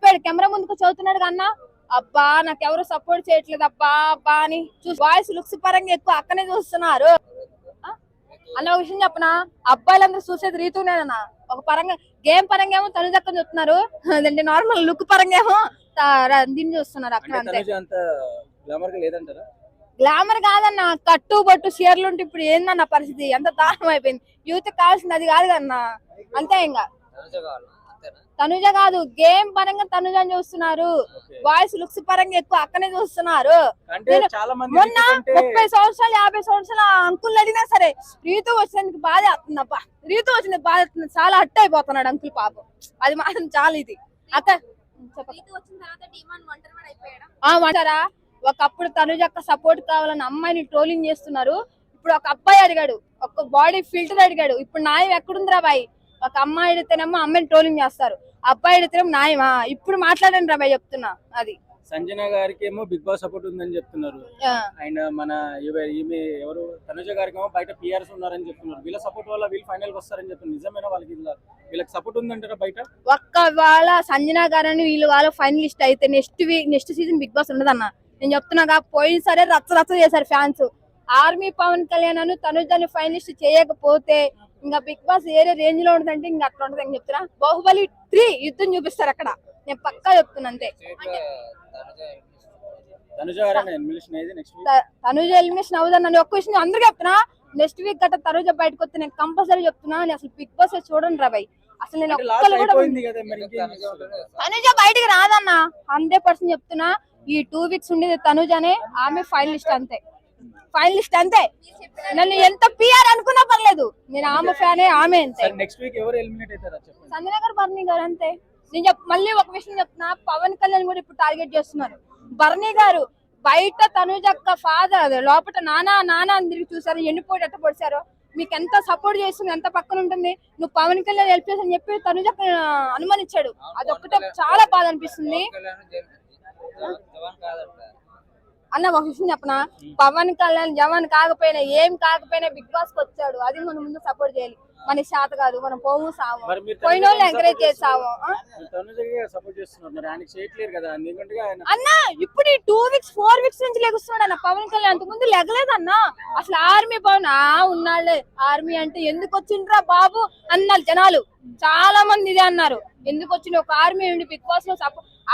అయిపోయాడు, కెమెరా ముందుకు చదువుతున్నాడు కన్నా అబ్బా నాకెవరు సపోర్ట్ చేయట్లేదు అబ్బా అబ్బా అని చూసి వాయిస్ లుక్స్ పరంగా ఎక్కువ అక్కనే చూస్తున్నారు అన్న. ఒక విషయం చెప్పనా, అబ్బాయిలందరూ చూసేది రీతునేనన్నా. ఒక పరంగా గేమ్ పరంగా ఏమో తనుజక్కని చూస్తున్నారు, అదంటే నార్మల్ లుక్ పరంగా ఏమో దీన్ని చూస్తున్నారు అక్కడ. అంతే, గ్లామర్ కాదన్న, కట్టు బొట్టు చీరలు ఉంటే ఇప్పుడు ఏందన్న పరిస్థితి, ఎంత దారుణం అయిపోయింది. యూత్ కావాల్సింది అది కాదు కన్నా. అంతే, ఇంకా తనుజ కాదు, గేమ్ పరంగా తనుజని చూస్తున్నారు, వాయిస్ లుక్స్ పరంగా ఎక్కువ అక్కనే చూస్తున్నారు. మొన్న 30 సంవత్సరాలు 50 సంవత్సరాల అంకుల్ అడిగినా సరే రీతు వచ్చినందుకు బాధ అవుతుంది అబ్బా, రీతు వచ్చినందుకు బాధ అవుతుంది, చాలా హట్ అయిపోతున్నాడు అంకుల్ పాపం. అది మాత్రం చాలా ఇది అక్క. అంటారా, ఒకప్పుడు తనుజక్క సపోర్ట్ కావాలని అమ్మాయిని ట్రోలింగ్ చేస్తున్నారు, ఇప్పుడు ఒక అబ్బాయి అడిగాడు, ఒక బాడీ ఫిల్టర్ అడిగాడు, ఇప్పుడు న్యాయం ఎక్కడుందిరా బాయ్? ఒక అమ్మాయి అడిగితేనేమో అమ్మాయిని ట్రోలింగ్ చేస్తారు, అబ్బాయి అడిగితేనేమో న్యాయమా? ఇప్పుడు మాట్లాడండి రా బాయ్ చెప్తున్నా. అది సంజన గారికి ఏమో బిగ్ బాస్ సపోర్ట్ ఉందని చెప్తున్నారు, అండ్ మన ఈమె ఎవరు తనుజ గారికి ఏమో బయట పిఆర్స్ ఉన్నారని చెప్తున్నారు. వీళ్ళ సపోర్ట్ వల్ల వీళ్ళు ఫైనల్ కి వస్తారని చెప్తున్నారు. నిజమేనా? వీళ్ళకి సపోర్ట్ ఉందంటారా బయట? ఒక్క వాళ్ళ సంజన గారని వీళ్ళు వాళ్ళ ఫైనలిస్ట్ అయితే నెక్స్ట్ సీజన్ బిగ్ బాస్ ఉండదన్న. నేను చెప్తున్నాగా, పోయిన సరే రచ్చ చేశారు ఫ్యాన్స్. ఆర్మీ పవన్ కళ్యాణ్ అను తనుజని ఫైనలిస్ట్ చేయకపోతే ఇంకా బిగ్ బాస్ ఏరే రేంజ్ లో ఉంటుందంటే ఇంకా అట్లా ఉంటుంది అని చెప్తున్నా. బాహుబలి 3 యుద్ధం చూపిస్తారు అక్కడ, నేను పక్కా చెప్తున్నా. అంతే, తనుజ ఎలిమినేషన్ అవుదని ఒక్క విషయం అందరూ చెప్తున్నా. నెక్స్ట్ వీక్ గట్ట తనుజ బయటకు వస్తే నేను కంపల్సరీ చెప్తున్నా, నేను అసలు బిగ్ బాస్ చూడండి రా బాయ్. అసలు నేను ఒక్కళ్ళు కూడా తనుజ బయటకు రాదన్న, 100% చెప్తున్నా. ఈ 2 వీక్స్ ఉండేది తనుజనే, ఆమె ఫైనలిస్ట్ అంతే, ఫైనలిస్ట్ అంతే. నన్ను ఎంత పిఆర్ అనుకున్నా పర్లేదు, నేను ఆమె ఫ్యానే, ఆమె అంతే. సంజన గారు, బర్నీ గారు అంతే. నేను మళ్ళీ ఒక విషయం చెప్తున్నా, పవన్ కళ్యాణ్ కూడా ఇప్పుడు టార్గెట్ చేస్తున్నారు. బర్నీ గారు బయట తనుజక్క ఫాదర్ అదే లోపల నానా అని తిరిగి చూసారు, ఎన్నిపోటీ ఎట్ట పొడిచారో. మీకు ఎంత సపోర్ట్ చేస్తుంది, ఎంత పక్కన ఉంటుంది, నువ్వు పవన్ కళ్యాణ్ హెల్ప్ చేసి అని చెప్పి తనుజక్క అనుమానించాడు. అదొక్కటే చాలా బాధ అనిపిస్తుంది అన్న. ఒక విషయం చెప్పనా, పవన్ కళ్యాణ్ జవాన్ కాకపోయినా ఏం కాకపోయినా బిగ్ బాస్ కి వచ్చాడు, అది మనం ముందు సపోర్ట్ చేయాలి. మన శాత కాదు, మనం పోము సాము, పోయిన వాళ్ళు ఎంకరేజ్ చేస్తాము అన్న. ఇప్పుడు 2 వీక్స్ 4 వీక్స్ నుంచి లెగుస్తున్నాడు అన్న పవన్ కళ్యాణ్, అంతకుముందు లెగలేదన్న. అసలు ఆర్మీ పవన్ ఉన్నాళ్లే, ఆర్మీ అంటే ఎందుకు వచ్చిండ్రా బాబు అన్నారు జనాలు, చాలా మంది ఇదే అన్నారు. ఎందుకు వచ్చింది, ఒక ఆర్మీ ఉండి బిగ్ బాస్ లో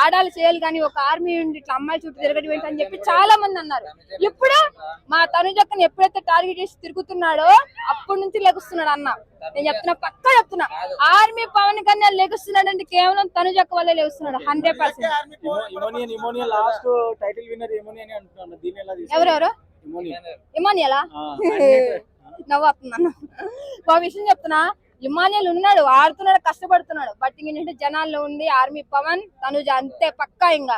ఆడాలి చేయాలి కానీ ఒక ఆర్మీ ఉండి ఇట్లా అమ్మాయి చుట్టూ తిరగడం ఏంటని చెప్పి చాలా మంది అన్నారు. ఇప్పుడు మా తనుజక్కని ఎప్పుడైతే టార్గెట్ చేసి తిరుగుతున్నాడో అప్పటి నుంచి లెగుస్తున్నాడు అన్న. నేను చెప్తున్నా, పక్కా చెప్తున్నా, ఆర్మీ పవన్ కళ్యాణ్ లెగుస్తున్నాడు అంటే కేవలం తనుజక్క వల్లే లెగుస్తున్నాడు 100%. ఎవరెవరు? ఇమానియలా? నవ్వుతున్నాను. ఒక విషయం చెప్తున్నా, ఇమానియల్ ఉన్నాడు, ఆడుతున్నాడు, కష్టపడుతున్నాడు, బట్ ఇంకేంటంటే జనాల్లో ఉండి ఆర్మీ పవన్ తనుజ అంతే పక్కా. ఇంకా